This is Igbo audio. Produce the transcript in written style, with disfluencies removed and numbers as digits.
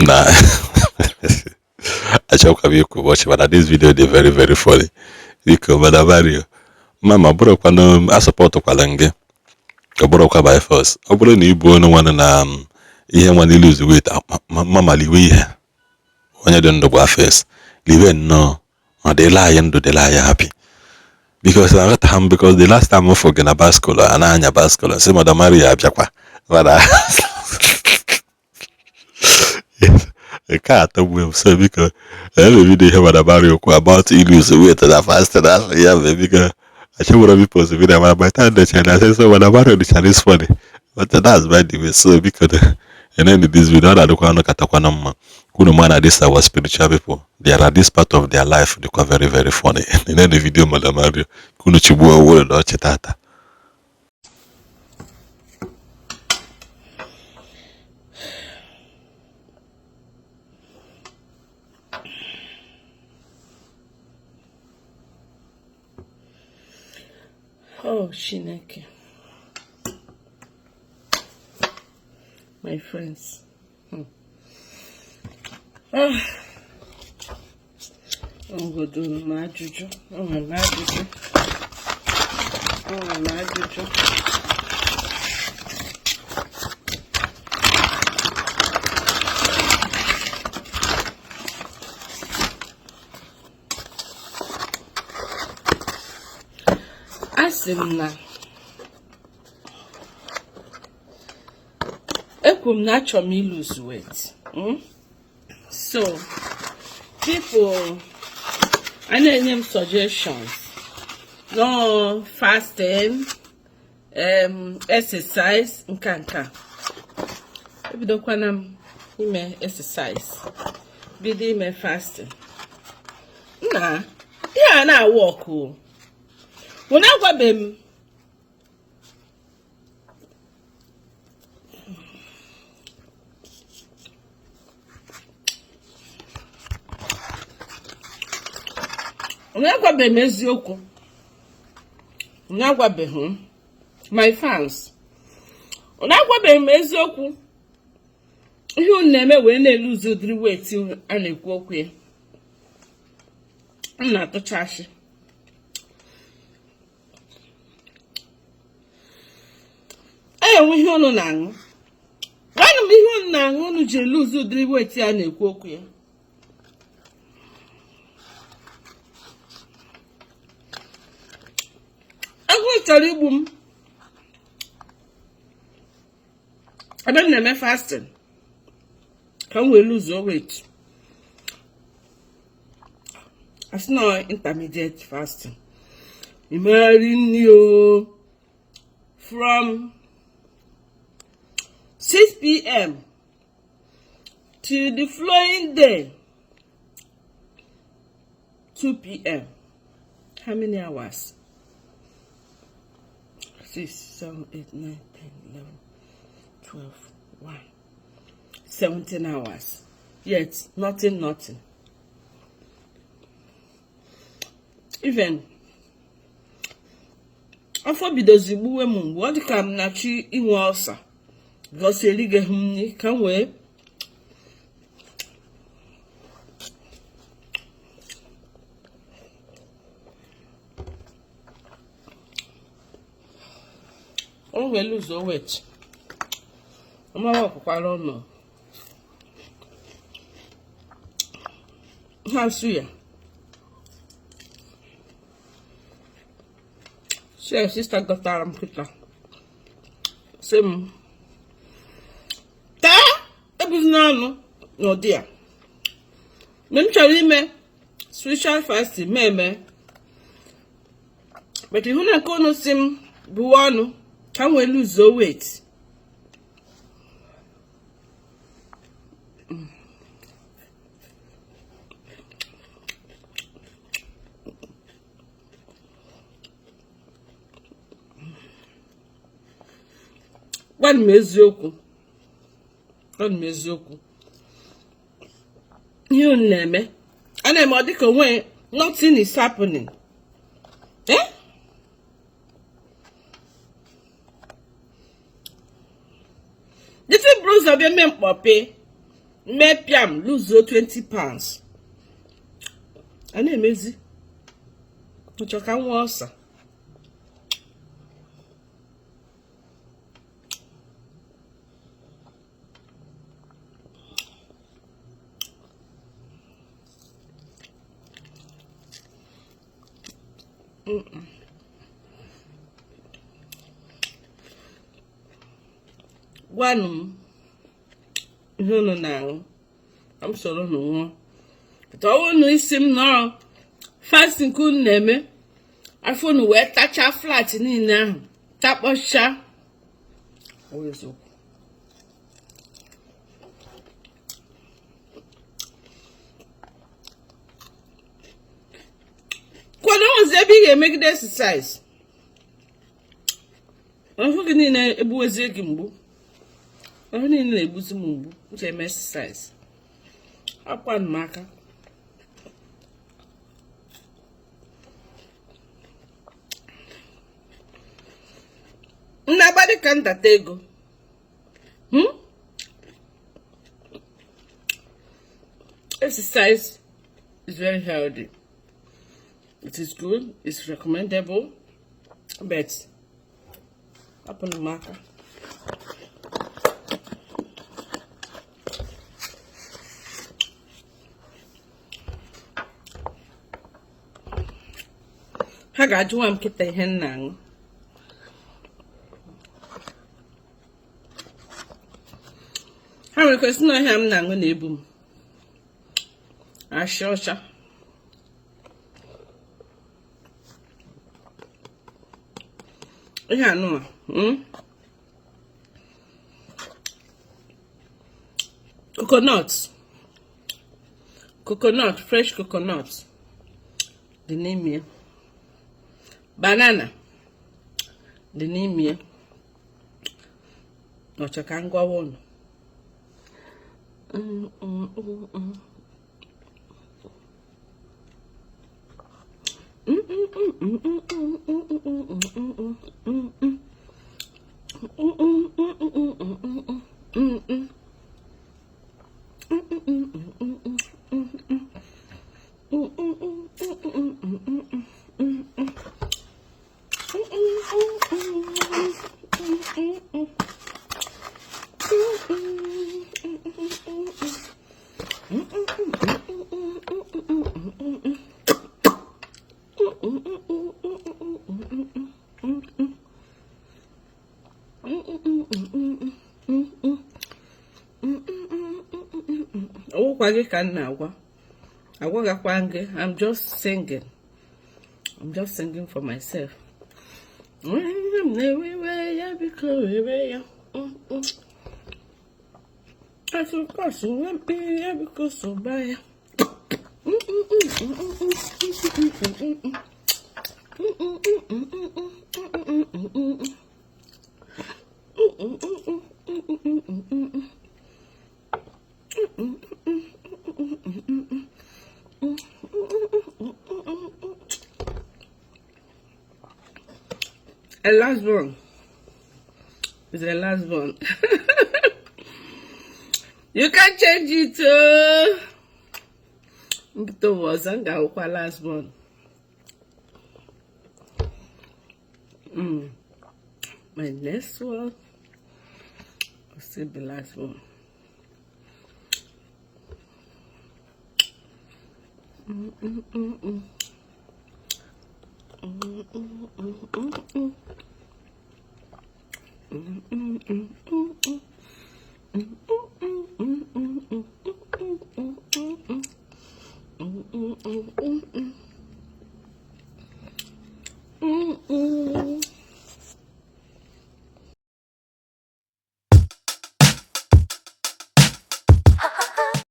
Nah. I joke with you watch, but this video they very very funny. Because Madam Mario, Mama bro kwano I support kwala nge. Oboro kwa by force. Oboro na ibu no one na ihe nwane lose weight. Mama liwe ihe. Onye dị ndụ gba face. Live no. Or they lie and do they lie happy. Because I got him because the last time I forget a basket and I basket. Say Madam Maria Abjakwa. But a cat will say because every video have Madam Mario about to lose weight and I fasted that yeah because I should have people to video by the time the China says so Madam Mario the Chinese funny. But that's by the way so because and then this video I don't know katakwanam kuno man this our spiritual people. They are at this part of their life they are very very funny. And then the video Madam Mario kuno chibua word or chetata. Oh, Shineke. My friends. I'm going to do my juju. Asim na ekum na chọ me lose weight. So people I name suggestions. No fasting, exercise, nkanka. If don't wanna ime exercise, be the ime fasting. Nah, yeah, na walk. When I go them, eziokwu. When I go them, my fans. When I go them eziokwu. You never when they lose the 3 weight till and they walk away. I'm not the trash. We hear no nang. Why me hear nang onu je lose 3 weight ya na ekwu okwu ya. Agụ chọrọ igbu m. Ebe m na-eme fasting. Ka m wee lose weight. It's not intermediate fasting. Imagine you from 6 p.m. to the following day, 2 p.m. How many hours? 6, 7, 8, 9, 10, 11, 12, 1. 17 hours. Yet, nothing. Even afọ bidozi gbuwe m mgbe ọ dị ka m na-achị inwe ọsa gosi elige m nri ka m wee lose weight ọmara ọkụkwara ọnụ ha su ya Rev Sister gotara m kịta sị m taa ebuzina ọnụ n'ụdị a mgbe m chọrọ ime spiritual fasting meme but ihu na nke ọnụ si m buwe ọnụ ka m wee lose weight Gwa m eziokwu ihe unu na-eme a na-eme ọ dịka onwe nothing is happening dịtị bros ọbịa eme mkpọpe Mepiam lose 20 pounds. And amazing. Which I can was. One no now. I'm sorry no. But I want to see him now. Fasting couldn't name. I found where touch a flat in now. Tap or sha. Always up. When I was there, big make the exercise. I'm looking in a boy's gimbo. I'm in a bosom, which I exercise. Up one marker. Nobody can that they go. Exercise is very healthy. It is good, it's recommendable, but up on the marker. I got you one kit hen now. How many questions I have now when they boom? I sure. Yeah, no. Coconut, fresh coconut. The name here. Banana. The name here. No, I can't go on. Oh, I'm just singing. I'm just singing for myself. I forgot to let me because so bad. A last one is the last one. You can change it. It was the last one. My next one will still be the last one.